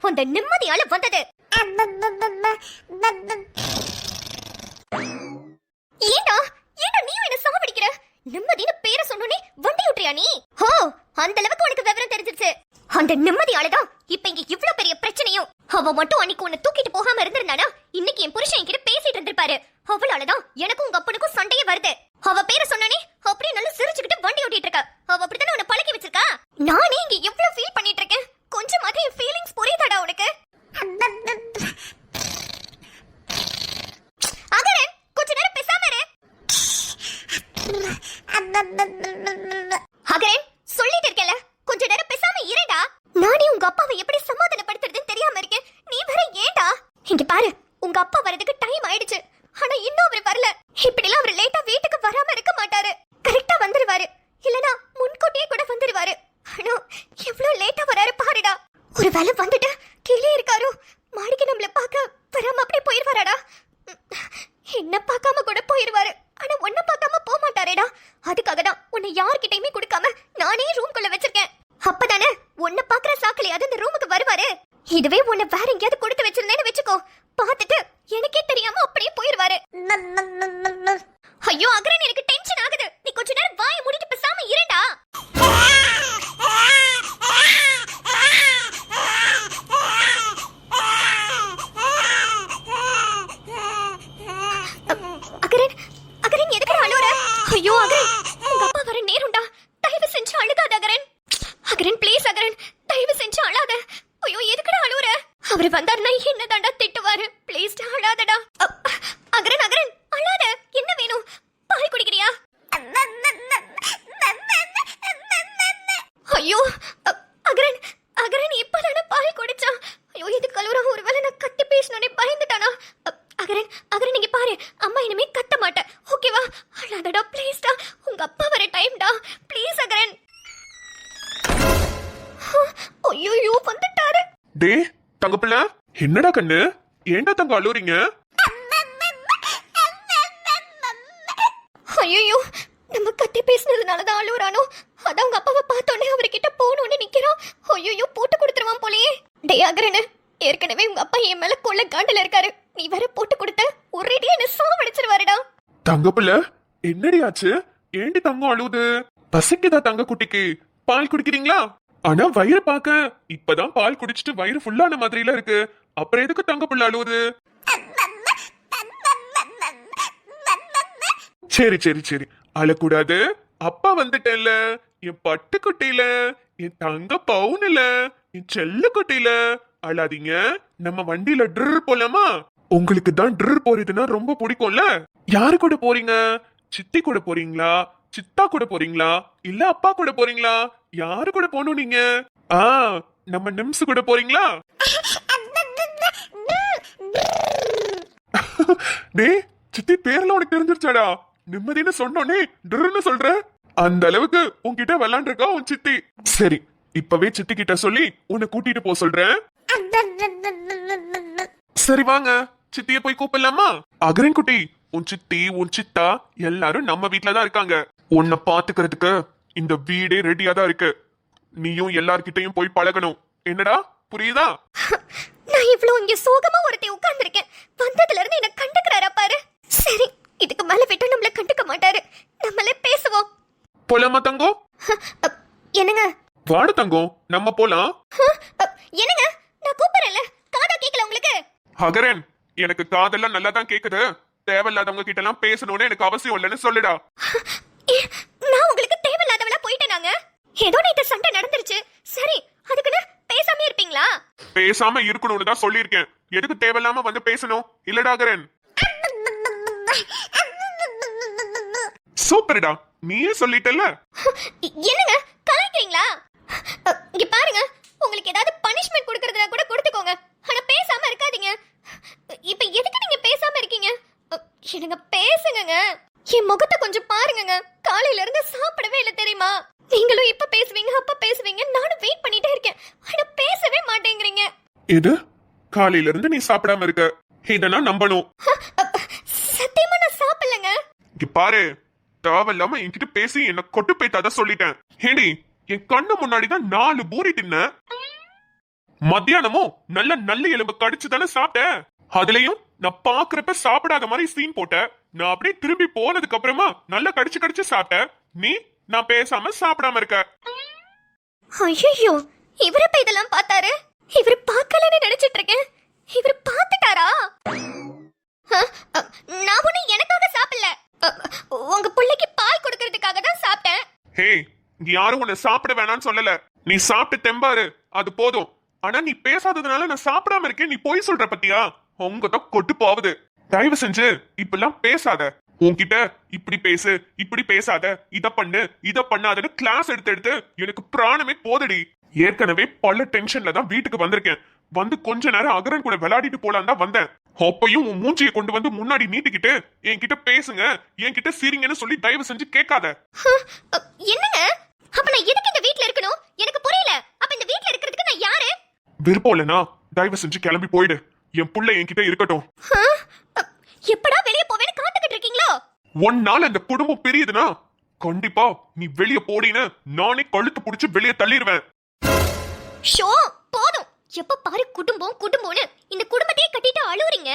அந்த நிம்மதியால வந்தது. ஏண்டா ஏண்டா நீ என்ன சாவடிக்கிற? நிம்மதின்னு பேரை சொன்னோனே வண்டி விட்டுறியா நீ? ஹோ, அந்த அளவுக்கு உனக்கு விவரம் தெரிஞ்சிருச்சு. அந்த நிம்மதியாலதான் இப்ப இங்க இவ்வளவு பெரிய பிரச்சனையும். அவ மட்டும் அன்னைக்கு உன்னை தூக்கிட்டு போகாம இருந்திருந்தானா இன்னைக்கு என் புருஷன் என்கிட்ட பேசிட்டு இருந்திருப்பாரு. அவளாலதான் எனக்கும் உங்க அப்பனுக்கும் சண்டையே வருது. அவ பேரை சொன்னனே அப்படியே நல்லா சிரிச்சுக்கிட்டு வண்டி ஓட்டிட்டு இருக்கா. அவ அப்படித்தானே உன்னை பழக்கி வச்சிருக்கா. நானே இங்க எவ்வளவு ஃபீல் பண்ணிட்டு இருக்கேன். கொஞ்சமாவது என் ஃபீலிங்ஸ் புரியுதாடா உனக்கு? அகரன், கொஞ்ச நேரம் பேசாம இரு. அகரன், சொல்லிட்டு இருக்கேல, கொஞ்ச நேரம் பேசாம இருடா. நானே உங்க அப்பாவை எப்படி சமாதானப்படுத்துறதுன்னு தெரியாம இருக்கேன். நீ வேற ஏண்டா? இங்க பாரு, உங்க அப்பா வரதுக்கு டைம் ஆயிடுச்சு. ஆனா இன்னும் அவர் வரல. இப்படிலாம் அவர் லேட்டா வீட்டுக்கு வராம இருக்க மாட்டாரு. கரெக்டா வந்துருவாரு. இல்லனா முன்கூட்டியே கூட வந்துருவாரு. ஆனா எவ்வளவு லேட்டா வராரு பாருடா. ஒரு வேளை வந்துட்டு கீழே இருக்காரோ, மாடிக்கு நம்மள பார்க்க வராம அப்படியே போயிருவாராடா. என்ன பார்க்காம கூட போயிருவாரு. ஆனா உன்னை பார்க்காம போக மாட்டாரேடா. அதுக்காக தான் உன்னை யார்கிட்டயுமே கொடுக்காம நானே ரூம்குள்ள வச்சிருக்கேன். அப்பதானே உன்னை பாக்குற சாக்கலையாவது இந்த ரூமுக்கு வருவாரு. இதுவே உன்னை வேற எங்கேயாவது கொடுத்து வச்சிருந்தேன்னு வச்சுக்கோ, பார்த்துட்டு எனக்கே தெரியாம அப்படியே போயிருவாரு. ஐயோ அகரன், எனக்கு டென்ஷன் ஆகுது. நீ கொஞ்ச நேரம் வாயை மூடிட்டு பேசாம இருடா. அகரன், அகரன் எதுக்கு அழுற? ஐயோ அகரன், உங்க அப்பா வர நேரம்டா. தயவு செஞ்சு அழுகாத அகரன். அகரன் ப்ளீஸ் அகரன், தயவு செஞ்சு அழாத. ஐயோ எதுக்குடா அழுற? அவர் வந்தாருன்னா என்னதாண்டா திட்டுவாரு. ப்ளீஸ் அழாதடா. அகரன், அகரன் அழாத. என்ன வேணும்? பால் குடிக்கிறியா? ஐயோ அகரன், அகரன் இப்பதானே பால் குடிச்சா. ஐயோ இது கலூரா. ஒருவேளை நான் கத்தி பேசணும்னே பயந்துட்டானா? அகரன், அகரன் இங்க பாரு, அம்மா இனிமே கத்த மாட்டேன், ஓகேவா? அழாதடா ப்ளீஸ்டா. உங்க அப்பா வர டைம்டா. ப்ளீஸ் அகரன். ஐயோ வந்துட்டாரு. டே தங்கப்பிள்ள, என்னடா கண்ணு, ஏண்டா தங்க அழுறீங்க? ஐயோ நம்ம கத்தி பேசினதுனாலதான் அழுறானோ? அதான் உங்க அப்பாவை பார்த்தோன்னே அவர்கிட்ட போகணும்னு நிக்கிறோம். ஐயோ போட்டு கொடுத்துருவான் போலயே. டே அகரனு, ஏற்கனவே உங்க அப்பா என் மேல கொள்ள காண்டல இருக்காரு. நீ வேற போட்டு கொடுத்த ஒரேடியா என்ன சாவடிச்சிருவாருடா. தங்கப்பிள்ள என்னடி ஆச்சு? ஏண்டி தங்கம் அழுவுது? பசிக்குதா தங்க குட்டிக்கு? பால் குடிக்கிறீங்களா? ஆனா வயிறு பாக்க இப்பதான் பால் குடிச்சிட்டு வயிறு ஃபுல்லான மாதிரில இருக்கு. அப்புறம் எதுக்கு தங்கப்பிள்ள அழுவுது? சரி சரி சரி, அழக்கூடாது. அப்பா வந்துட்டேன்ல, என் பட்டு குட்டியில, என் தங்க பவுன்ல, என் செல்ல குட்டியில. அழாதீங்க. நம்ம வண்டியில ட்ரிர் போலாமா? உங்களுக்கு தான் ட்ரிர் போறதுன்னா ரொம்ப பிடிக்கும்ல. யாரு கூட போறீங்க? சித்தி கூட போறீங்களா? சித்தா கூட போறீங்களா? இல்ல அப்பா கூட போறீங்களா? யாரு கூட போகணும் நீங்க? நம்ம நிம்ஸ் கூட போறீங்களா? டே சித்தி பேர்ல உனக்கு தெரிஞ்சிருச்சாடா? நிம்மதினு சொன்னோனே ட்ருன்னு சொல்ற. அந்த அளவுக்கு உன்கிட்ட விளாண்டுருக்கா உன் சித்தி. சரி, இப்பவே சித்தி கிட்ட சொல்லி உன்னை கூட்டிட்டு போ சொல்றேன். சரி வாங்க, சித்திய போய் கூப்பிடலாமா? அகரன் குட்டி, உன் சித்தி உன் சித்தா எல்லாரும் நம்ம வீட்டுலதான் இருக்காங்க. உன்னை பாத்துக்கிறதுக்கு இந்த வீடே ரெடியா தான் இருக்கு. நீயும் எல்லார்கிட்டையும் போய் பழகணும். என்னடா புரியுதா? நான் இவ்வளவு இங்க சோகமா ஒருத்தி உட்கார்ந்திருக்கேன். வந்ததுல இருந்து என்ன கண்டுக்கிறாரா பாரு. சரி, இதுக்கு மேல விட்டு நம்மள கண்டுக்க மாட்டாரு. நம்மளே பேசுவோம். போலாமா தங்கம்? என்னங்க? வாடு தங்கம், நம்ம போலாம். என்னங்க, நான் கூப்பிடறேன்ல, காதா கேக்கல உங்களுக்கு? அகரன், எனக்கு காதெல்லாம் நல்லா தான் கேக்குது. தேவையில்லாதவங்க கிட்ட எல்லாம் பேசணும்னு எனக்கு அவசியம் இல்லைன்னு சொல்லுடா. நான் உங்களுக்கு தேவையில்லாதவளா போயிட்டேனாங்க? ஏதோ நேத்து சண்டை நடந்துருச்சு. சரி, அதுக்குன்னு பேசாம இருப்பீங்களா? பேசாம இருக்கணும்னு தான் சொல்லியிருக்கேன். எதுக்கு தேவையில்லாம வந்து பேசணும்? இல்லடா அகரன்? சூப்பர்டா, நீயே சொல்லிட்டல. என்னங்க கலாய்க்கிறீங்களா? இங்க பாருங்க, உங்களுக்கு ஏதாவது பனிஷ்மென்ட் கொடுக்கறதுனா கூட கொடுத்துக்கோங்க. ஆனா பேசாம இருக்காதீங்க. இப்ப எதுக்கு நீங்க பேசாம இருக்கீங்க? என்னங்க பேசுங்க. என் முகத்தை கொஞ்சம் பாருங்க. காலையில இருந்து சாப்பிடவே இல்ல தெரியுமா? நீங்களும் இப்ப பேசுவீங்க அப்ப பேசுவீங்க, நானும் வெயிட் பண்ணிட்டே இருக்கேன். ஆனா பேசவே மாட்டேங்கிறீங்க. இது காலையில இருந்து நீ சாப்பிடாம இருக்க, இத நான் நம்பணும். சத்தியமா நான் சாப்பிடலங்க. இங்க பாரு, தேவையில்லாம என்கிட்ட பேசி என்ன கொட்டு போய்த்தாத சொல்லிட்டேன். ஹேடி, என் கண்ணு முன்னாடிதான் 4 பூரி தின்ன. மத்தியானமும் நல்ல நல்ல எலும்பு கடிச்சு தானே சாப்பிட்டேன். அதுலயும் நான் பாக்குறப்ப சாப்பிடாத மாதிரி சீன் போட்ட. நான் அப்படியே திரும்பி போனதுக்கு அப்புறமா நல்லா கடிச்சு கடிச்சு சாப்பிட்டேன். நீ நான் பேசாம சாப்பிடாம இருக்க. ஐயோ, இவரு இப்ப இதெல்லாம் பார்த்தாரு? இவரு பார்க்கலன்னு நினைச்சிட்டு இருக்கேன். இவரு பார்த்துட்டாரா? நான் ஒண்ணு எனக்காக சாப்பிடல, உங்க பிள்ளைக்கு பால் கொடுக்கறதுக்காக தான் சாப்பிட்டேன். ஹே, யாரும் உன்னை சாப்பிட வேணாம்னு சொல்லல. நீ சாப்பிட்டு தெம்பாரு, அது போதும். ஆனா நீ பேசாததுனால நான் சாப்பிடாம இருக்கேன். நீ போய் சொல்ற பத்தியா? உங்கதான் கொட்டு போகுது. தயவு செஞ்சு இப்பெல்லாம் பேசாத. உன்கிட்ட இப்படி பேசு, இப்படி பேசாத, இத பண்ணு, இத பண்ணாதன்னு கிளாஸ் எடுத்து எடுத்து எனக்கு பிராணமே போதடி. ஏற்கனவே பல டென்ஷன்ல தான் வீட்டுக்கு வந்திருக்கேன். வந்து கொஞ்ச நேரம் அகரன் கூட விளையாடிட்டு போலாம் தான் வந்தேன். அப்பையும் உன் மூஞ்சியை கொண்டு வந்து முன்னாடி நீட்டிக்கிட்டு என்கிட்ட பேசுங்க, என்கிட்ட சிரிங்கன்னு சொல்லி தயவு செஞ்சு கேட்காத. என்னங்க, அப்ப நான் எதுக்கு இந்த வீட்ல இருக்கணும்? எனக்கு புரியல. அப்ப இந்த வீட்ல இருக்கிறதுக்கு நான் யாரு? விருப்பம் இல்லனா தயவு செஞ்சு கிளம்பி போயிடு. என் புள்ள என்கிட்ட இருக்கட்டும். எப்படா வெளிய போவேன்னு காத்துக்கிட்டு இருக்கீங்களோ? ஒன்னால இந்த குடும்பம் பிரியுதுனா கண்டிப்பா நீ வெளிய போடின்னு நானே கழுத்து புடிச்சு வெளிய தள்ளிடுவேன். ஷோ, போதும். எப்ப பாரு குடும்பம் குடும்பம்னு இந்த குடும்பத்தையே கட்டிட்டு அழுவுறீங்க.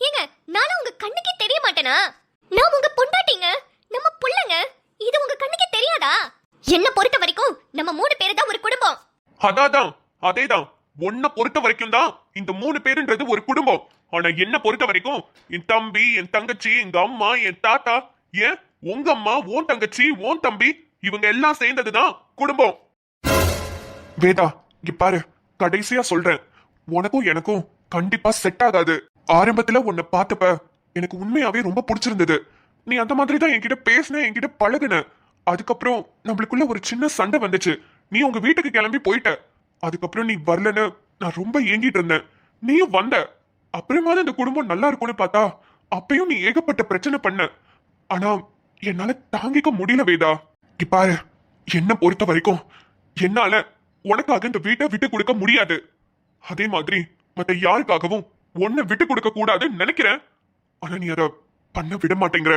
ஏங்க, நானும் உங்க கண்ணுக்கே தெரிய மாட்டேனா? நான் உங்க பொண்டாட்டிங்க, நம்ம புள்ளங்க. இது உங்க கண்ணுக்கே தெரியாதா? என்ன பொறுத்த வரைக்கும் நம்ம 3 பேரு தான் ஒரு குடும்பம். அதான் அதேதான். உன்னை பொறுத்த வரைக்கும் தான் இந்த 3 பேருன்றது ஒரு குடும்பம். ஆனா என்ன பொறுத்த வரைக்கும் என் தம்பி, என் தங்கச்சி, எங்க அம்மா, என் தாத்தா, ஏன் உங்க அம்மா, உன் தங்கச்சி, உன் தம்பி, இவங்க எல்லாம் சேர்ந்ததுதான் குடும்பம். வேதா, இங்க பாரு, கடைசியா சொல்றேன், உனக்கும் எனக்கும் கண்டிப்பா செட் ஆகாது. ஆரம்பத்துல உன்னை பார்த்தப்ப எனக்கு உண்மையாவே ரொம்ப பிடிச்சிருந்தது. நீ அந்த மாதிரி தான் என்கிட்ட பேசின, என்கிட்ட பழகுன. அதுக்கப்புறம் நம்மளுக்குள்ள ஒரு சின்ன சண்டை வந்துச்சு. நீ உங்க வீட்டுக்கு கிளம்பி போயிட்ட. அதுக்கப்புறம் நீ வரலன்னு நான் ரொம்ப ஏங்கிட்டு இருந்தேன். நீயும் வந்த. அப்புறமா இந்த குடும்பம் நல்லா இருக்கும்னு பார்த்தா அப்பயும் நீ ஏகப்பட்ட பிரச்சனை பண்ண. ஆனா என்னால தாங்கிக்க முடியல வேதா. இங்க பாரு, என்ன பொறுத்த வரைக்கும் என்னால உனக்காக இந்த வீட்டை விட்டு கொடுக்க முடியாது. அதே மாதிரி மத்த யாருக்காகவும் உன்னை விட்டு கொடுக்க கூடாதுன்னு நினைக்கிறேன். ஆனா நீ அதை பண்ண விட மாட்டேங்கிற.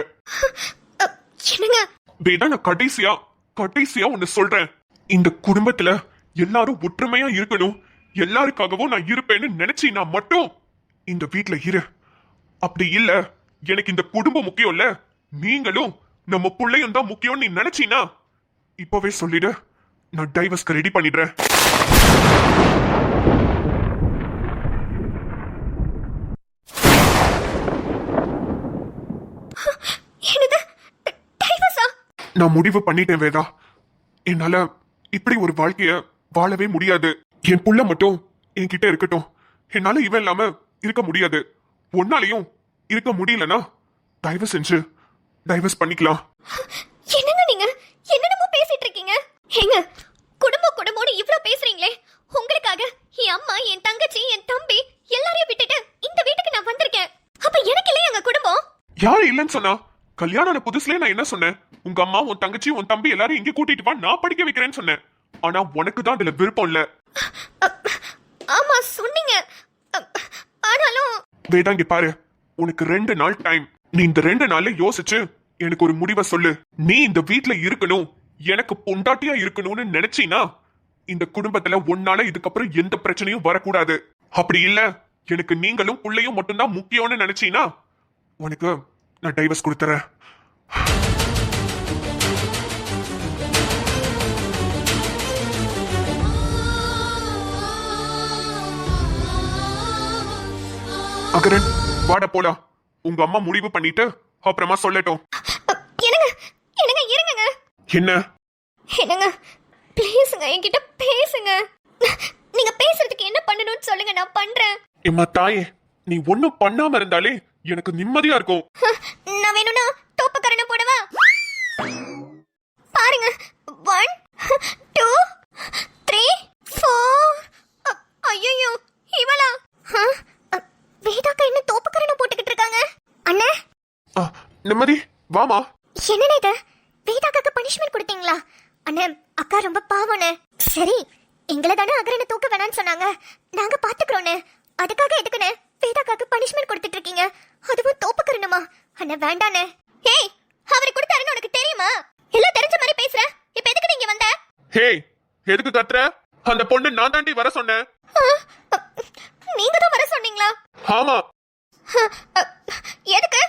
என்னங்க வேதா, நான் கடைசியா ஒன்னு சொல்றேன். இந்த குடும்பத்துல எல்லாரும் ஒற்றுமையா இருக்கணும், எல்லாருக்காகவும் நான் இருப்பேன்னு நினைச்சீனா மட்டும் இந்த வீட்ல இரு. அப்படி இல்ல, எனக்கு இந்த குடும்பம் முக்கியம் இல்ல, நீங்களும் நம்ம பிள்ளையும் தான் முக்கியம் நீ நினைச்சீனா இப்பவே சொல்லிடு. நான் டைவர்ஸ்க்கு ரெடி பண்ணிடுறேன். நான் முடிவு பண்ணிட்டேன் வேதா. என்னால இப்படி ஒரு வாழ்க்கைய வாழவே முடியாது. என் புள்ள மட்டும் என்கிட்ட இருக்கட்டும். என்னால இவன் இல்லாம இருக்க முடியாது. ஒன்னாலையும் இருக்க முடியலனா தயவு செஞ்சு டைவர்ஸ் பண்ணிக்கலாம். என்னங்க நீங்க என்னென்னமோ பேசிட்டு இருக்கீங்க? ஏங்க, குடும்பம்னு இவ்ளோ பேசுறீங்களே, உங்களுக்காக என் அம்மா, என் தங்கச்சி, என் தம்பி எல்லாரையும் விட்டுட்டு இந்த வீட்டுக்கு நான் வந்திருக்கேன். அப்ப எனக்கு இல்லையா எங்க குடும்பம்? யாரு இல்லைன்னு சொன்னா? கல்யாணம் புதுசுல நான் என்ன சொன்னேன்? உங்க அம்மா, உன் தங்கச்சி, உன் தம்பி எல்லாரும் இங்க கூட்டிட்டு வா, நான் படிக்க வைக்கிறேன்னு சொன்னேன். ஆனா உனக்கு தான் அதுல விருப்பம் இல்ல. ஆமா சொன்னீங்க. ஆனாலும் வேதா, இங்க பாரு, உனக்கு 2 நாள் டைம். நீ இந்த 2 நாள்ல யோசிச்சு எனக்கு ஒரு முடிவை சொல்லு. நீ இந்த வீட்ல இருக்கணும், எனக்கு பொண்டாட்டியா இருக்கணும்னு நினைச்சீனா இந்த குடும்பத்துல உன்னால இதுக்கப்புறம் எந்த பிரச்சனையும் வரக்கூடாது. அப்படி இல்ல, எனக்கு நீங்களும் பிள்ளையும் மட்டும்தான் முக்கியம்னு நினைச்சீனா உனக்கு நான் டைவர்ஸ் கொடுத்துறேன். அகரன், வாட போலாம். உங்க அம்மா முடிவு பண்ணிட்டு அப்புறமா சொல்லட்டும். என்னங்க இருங்க. என்ன? என்னங்க ப்ளீஸ்ங்க, என்கிட்ட பேசுங்க. நீங்க பேசுறதுக்கு என்ன பண்ணணும்னு சொல்லுங்க, நான் பண்றேன். எம்மா தாயே, நீ ஒண்ணும் பண்ணாம இருந்தாலே எனக்கு நிம்மதியா இருக்கும். நான் வேணும்னா தோப்புக்கரணை போடவா? பாருங்க, 1 2 3 4. ஐயோ, இவளா? வேதாக்கா என்ன தோப்புக்கரணை போட்டுக்கிட்டு இருக்காங்க? அண்ணே, நிம்மதி, வாமா. என்னண்ணே இது? வேதாக்காக்கு பனிஷ்மெண்ட் கொடுத்தீங்களா? அண்ணே, அக்கா ரொம்ப பாவண்ணே. சரி, எங்களை தானே அகரனை தூக்க வேணாம்னு சொன்னாங்க, நாங்க பாத்துக்கிறோண்ணே. அதுக்காக எதுக்குண்ணே வேதாக்காக்கு பனிஷ்மெண்ட் கொடுத்துட்டு இருக்கீங்க? அதுவும் தோப்புக்கரணமா? அண்ணே வேண்டாண்ணே. ஏய், அவர் கொடுத்தாருன்னு உனக்கு தெரியுமா? எல்லாம் தெரிஞ்ச மாதிரி பேசுற. இப்ப எதுக்கு நீங்க வந்த? ஹே, எதுக்கு கத்துற? அந்த பொண்ணு நான் தாண்டி வர சொன்னேன். நீங்க தான் வர சொன்னீங்களா? ஆமா. எதுக்கு?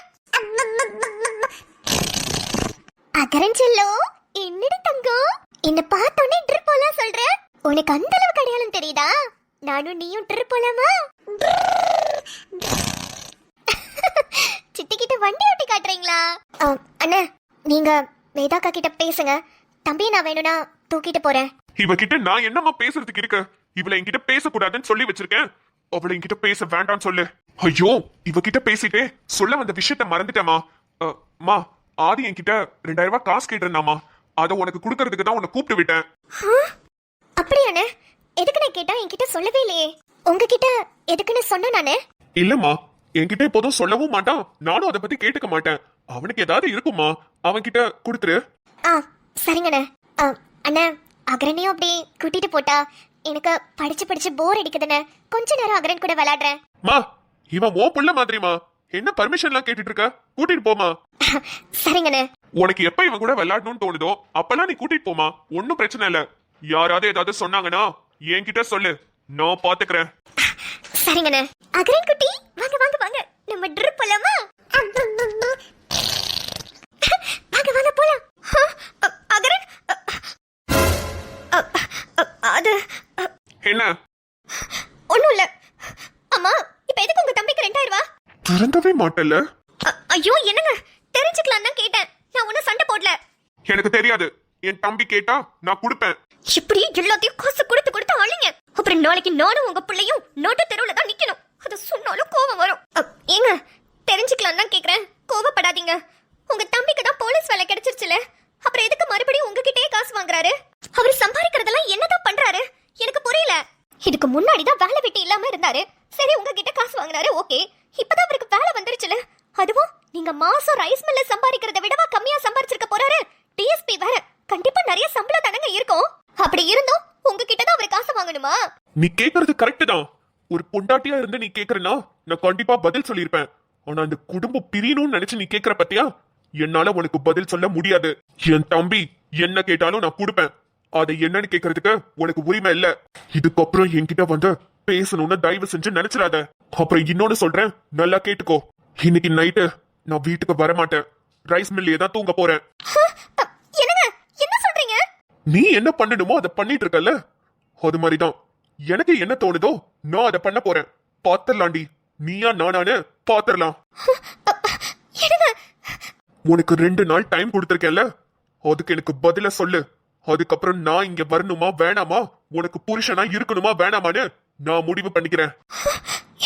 அகரன் செல்லோ, என்னடி தங்கம் என்ன பார்த்தோன்னே ட்ரிப் போலாம் சொல்ற? உனக்கு அந்த அளவுக்கு அடையாளம் தெரியுதா? நானும் நீயும் ட்ரிப் போலாமா? சித்தி கிட்ட வண்டி ஓட்டி காட்டுறீங்களா? அண்ணா, நீங்க வேதாக்கா கிட்ட பேசுங்க. தம்பி நான் வேணும்னா தூக்கிட்டு போறேன். இவகிட்ட நான் என்னமா பேசுறதுக்கு இருக்கு? இவளை என்கிட்ட பேசக்கூடாதுன்னு சொல்லி வச்சிருக்கேன். அவளை என்கிட்ட பேச வேண்டாம்னு சொல்லு. ஐயோ, இவகிட்ட பேசிட்டே சொல்ல வந்த விஷயத்த மறந்துட்டேமா. மா, ஆதி என்கிட்ட 2000 ரூபாய் காசு கேட்டிருந்தாமா. அதை உனக்கு கொடுக்கறதுக்கு தான் உன்னை கூப்பிட்டு விட்டேன். அப்படியாண்ணே? எதுக்குன்னு கேட்டா என்கிட்ட சொல்லவே இல்லையே. உங்ககிட்ட எதுக்குன்னு சொன்ன நானே? இல்லம்மா, என்கிட்ட இப்போதும் சொல்லவும் மாட்டான். நானும் அதை பத்தி கேட்டுக்க மாட்டேன். அவனுக்கு ஏதாவது இருக்குமா, அவன்கிட்ட கொடுத்துரு. சரிங்கண்ணே. அண்ணா, அகரனையும் அப்படி கூட்டிட்டு போட்டா எனக்கு படிச்சு போர் அடிக்குதுண்ணே. கொஞ்ச நேரம் அகரன் கூட விளையாடுறேன். மா, இவன் ஓ புள்ள மாதிரிமா. என்ன பர்மிஷன்லாம் கேட்டுட்டு இருக்க? கூட்டிட்டு போமா. சரிங்கண்ணே. உனக்கு எப்ப இவன் கூட விளையாடணும்னு தோணுதோ அப்பெல்லாம் நீ கூட்டிட்டு போமா. ஒன்னும் பிரச்சனை இல்ல. யாராவது ஏதாவது சொன்னாங்கன்னா என்கிட்ட சொல்லு, நான் பாத்துக்கிறேன். சரிங்கண்ணே. அகரன் குட்டி, வாங்க வாங்க வாங்க, நம்ம ட்ரிப் போலாமா? வாங்க வாங்க போலாம். அகரன், அது என்ன? ஒண்ணும் இல்ல. அம்மா, இப்ப எதுக்கு உங்க தம்பிக்கு 2000 ரூபாய்? திறந்தவே மாட்டல. ஐயோ, என்னங்க, தெரிஞ்சுக்கலாம் தான் கேட்டேன். நான் ஒன்னும் சண்டை போடல. எனக்கு தெரியாது. என் தம்பி கேட்டா நான் கொடுப்பேன். இப்படி எல்லாத்தையும் காசு கொடுத்து ஆளுங்க. அப்புறம் நாளைக்கு நானும் உங்க பிள்ளையும் நோட்டு தெருவுல தான் நிக்கணும். அது சொன்னாலும் கோவம் வரும். ஏங்க, தெரிஞ்சுக்கலாம் தான் கேக்குறேன். கோவப்படாதீங்க. உங்க தம்பிக்கு தான் போலீஸ் வேலை கிடைச்சிருச்சுல. அப்புறம் எதுக்கு மறுபடியும் உங்ககிட்டயே காசு வாங்குறாரு? அவர் சம்பாதிக்கிறதெல்லாம் என்னதான் பண்றாரு? எனக்கு புரியல. இதுக்கு முன்னாடி தான் வேலை வெட்டி இல்லாம இருந்தாரு. சரி, உங்ககிட்ட காசு வாங்குறாரு, ஓகே. இப்பதான் அவருக்கு வேலை வந்துருச்சுல. அதுவும் நீங்க மாசம் ரைஸ் மில்ல சம்பாதிக்கிறத விடவா கம்மியா சம்பாதிச்சிருக்க போறாரு? டிஎஸ்பி வேற. கண்டிப்பா நிறைய சம்பளம் தானங்க இருக்கும். அப்படி இருந்தும் உங்ககிட்ட தான் அவர் காசு வாங்கணுமா? நீ கேக்குறது கரெக்ட் தான். ஒரு பொண்டாட்டியா இருந்து நீ கேக்குறனா நான் கண்டிப்பா பதில் சொல்லிருப்பேன். ஆனா அந்த குடும்பம் பிரியணும்னு நினைச்சு நீ கேக்குற பத்தியா, என்னால உனக்கு பதில் சொல்ல முடியாது. என் தம்பி என்ன கேட்டாலும் நான் கொடுப்பேன். அதை என்னன்னு கேக்குறதுக்கு உனக்கு உரிமை இல்ல. இதுக்கப்புறம் என்கிட்ட வந்து பேசணும்னு தயவு செஞ்சு நினைச்சிடாத. அப்புறம் இன்னொன்னு சொல்றேன், நல்லா கேட்டுக்கோ. இன்னைக்கு நைட்டு நான் வீட்டுக்கு வர மாட்டேன். ரைஸ் மில்லே தான் தூங்க போறேன். என்னங்க, என்ன சொல்றீங்க? நீ என்ன பண்ணணுமோ அதை பண்ணிட்டு இருக்கல, அது மாதிரிதான் எனக்கு என்ன தோணுதோ நான் அதை பண்ண போறேன். பாத்திரலாண்டி, நீயா நானானு பாத்திரலாம். உனக்கு 2 நாள் டைம் கொடுத்திருக்கேன்ல, அதுக்கு எனக்கு பதில சொல்லு. அதுக்கப்புறம் நான் இங்க வரணுமா வேணாமா, உனக்கு புருஷனா இருக்கணுமா வேணாமான்னு நான் முடிவு பண்ணிக்கிறேன்.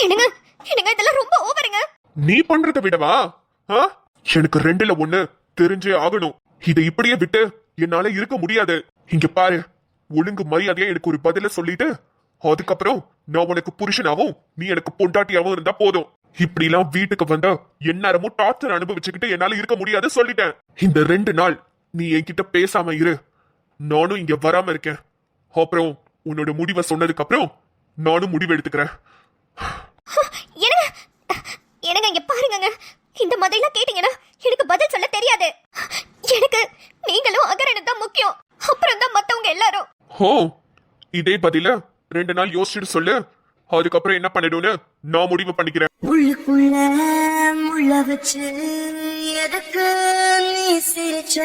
என்னங்க, இதெல்லாம் ரொம்ப ஓவருங்க. நீ பண்றத விடவா? எனக்கு 2ல 1 தெரிஞ்சே ஆகணும். இதை இப்படியே விட்டு என்னால இருக்க முடியாது. இங்க பாரு, ஒழுங்கு மரியாதையா எனக்கு ஒரு பதில சொல்லிட்டு அதுக்கப்புறம் நான் உனக்கு புருஷனாவும் நீ எனக்கு பொண்டாட்டியாவும் இருந்தா போதும். இப்படி எல்லாம் வீட்டுக்கு வந்தா எந்நேரமும் டார்ச்சர் அனுபவிச்சுக்கிட்டு என்னால இருக்க முடியாது சொல்லிட்டேன். இந்த 2 நாள் நீ என்கிட்ட பேசாம இரு. நானும் இங்க வராம இருக்கேன். அப்புறம் உன்னோட முடிவை சொன்னதுக்கு அப்புறம் நானும் முடிவு எடுத்துக்கிறேன். என்னங்க, இங்க பாருங்க, இந்த மாதிரி கேட்டீங்கன்னா எனக்கு பதில் சொல்ல தெரியாது. எனக்கு நீங்களும் அகரனும் தான் முக்கியம். அப்புறம் தான் மத்தவங்க எல்லாரும். ஓ, இதே பதில 2 நாள் யோசிச்சுட்டு சொல்லு. அதுக்கப்புறம் என்ன பண்ணிடும்னு நான் முடிவு பண்ணிக்கிறேன். உள்ளுக்குள்ள முள்ள வச்சு எதுக்கு நீ சிரிச்ச?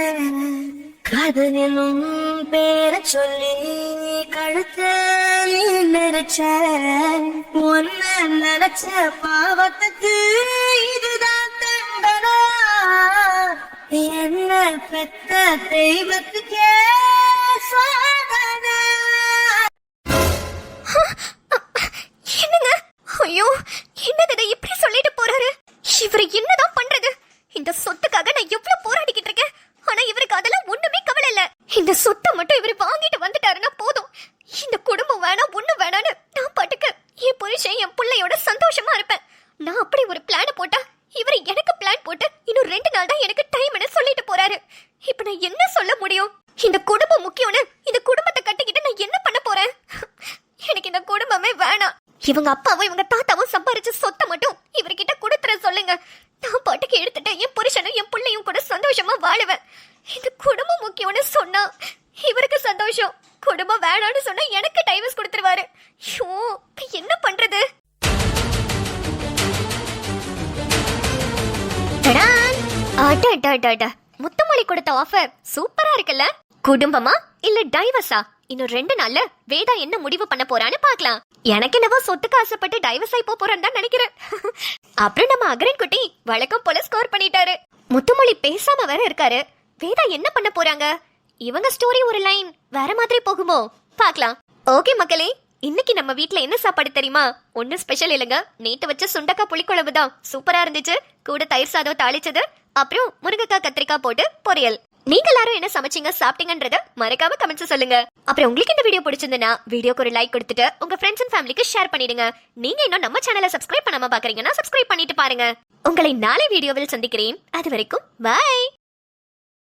காதலும் பேர சொல்லி கழுத்த நீ நினைச்ச. ஒன்ன நினைச்ச பாவத்துக்கு இதுதான் தண்டனா. என்ன பெத்த தெய்வத்துக்கே சாதனா. என்னங்க, ஐயோ, என்னது இப்படி சொல்லிட்டு போறாரு? இவரு என்னதான் பண்றது? இந்த சொத்துக்காக நான் எவ்வளவு போராடிக்கிட்டு இருக்கேன். ஆனா இவருக்கு அதெல்லாம் ஒண்ணுமே கவலை இல்ல. இந்த சொத்தை மட்டும் இவரு வாங்கிட்டு வந்துட்டாருன்னா போதும். இந்த குடும்பம் வேணாம், ஒண்ணு வேணான்னு நான் பாட்டுக்கு என் புருஷன் என் பிள்ளையோட சந்தோஷமா இருப்பேன். நான் அப்படி ஒரு பிளான் போட்டா இவரு எனக்கு பிளான் போட்டு இன்னும் 2 நாள் தான் எனக்கு டைம்னு சொல்லிட்டு போறாரு. இப்ப நான் என்ன சொல்ல முடியும்? இந்த குடும்பம் முக்கியம்னு இந்த குடும்பத்தை கட்டிக்கிட்டு நான் என்ன பண்ண போறேன்? எனக்கு இந்த குடும்பமே வேணாம். இவங்க அப்பாவும் இவங்க தாத்தாவும் சம்பாரிச்ச சொத்தை மட்டும் இவர்கிட்ட கொடுத்துற சொல்லுங்க. நான் பாட்டுக்கு எடுத்துட்டு என் புருஷனும் என் பிள்ளையும் கூட சந்தோஷமா வாழுவேன். இந்த குடும்பம் முக்கியம்னு சொன்னா இவருக்கு சந்தோஷம், குடும்பம் வேணாம்னு சொன்னா எனக்கு டைவர்ஸ் கொடுத்துருவாரு. ஐயோ, இப்ப என்ன பண்றது? முத்துமொழி கொடுத்த ஆஃபர் சூப்பரா இருக்குல்ல. குடும்பமா இல்ல டைவர்ஸா? இன்னும் 2 நாள்ல வேதா என்ன முடிவு பண்ண போறான்னு பார்க்கலாம். எனக்கு என்னவோ சொத்துக்கு ஆசைப்பட்டு டைவர்ஸ் ஆயி போறான்னு தான் நினைக்கிறேன். அப்புறம் நம்ம அகரன் குட்டி வழக்கம் போல ஸ்கோர் பண்ணிட்டாரு. முத்துமொழி பேசாம வேற இருக்காரு. வேதா என்ன பண்ண போறாங்க? இவங்க ஸ்டோரி ஒரு லைன் வேற மாதிரி போகுமோ? பார்க்கலாம். ஓகே மக்களே, இன்னைக்கு நம்ம வீட்ல என்ன சாப்பாடு தெரியுமா? ஒன்னும் ஸ்பெஷல் இல்லைங்க. நேத்து வச்ச சுண்டக்காய் புளிக்குழம்பு தான். சூப்பரா இருந்துச்சு. கூட தயிர் சாதம் தாளிச்சது, அப்புறம் முருங்கைக்காய் கத்திரிக்காய் போட்டு பொரியல். நீங்க எல்லாரும் என்ன சமைச்சீங்க, சாப்பிட்டீங்கன்றத மறக்காம கமெண்ட்ஸ் சொல்லுங்க. அப்புறம் உங்களுக்கு இந்த வீடியோ பிடிச்சிருந்தா வீடியோக்கு ஒரு லைக் கொடுத்துட்டு உங்க ஃப்ரெண்ட்ஸ் அண்ட் ஃபேமிலிக்கு ஷேர் பண்ணிடுங்க. நீங்க இன்னும் நம்ம சேனலை சப்ஸ்கிரைப் பண்ணாம பாக்குறீங்கன்னா சப்ஸ்கிரைப் பண்ணிட்டு பாருங்க. உங்களை நாளை வீடியோவில் சந்திக்கிறேன். அது வரைக்கும் பை.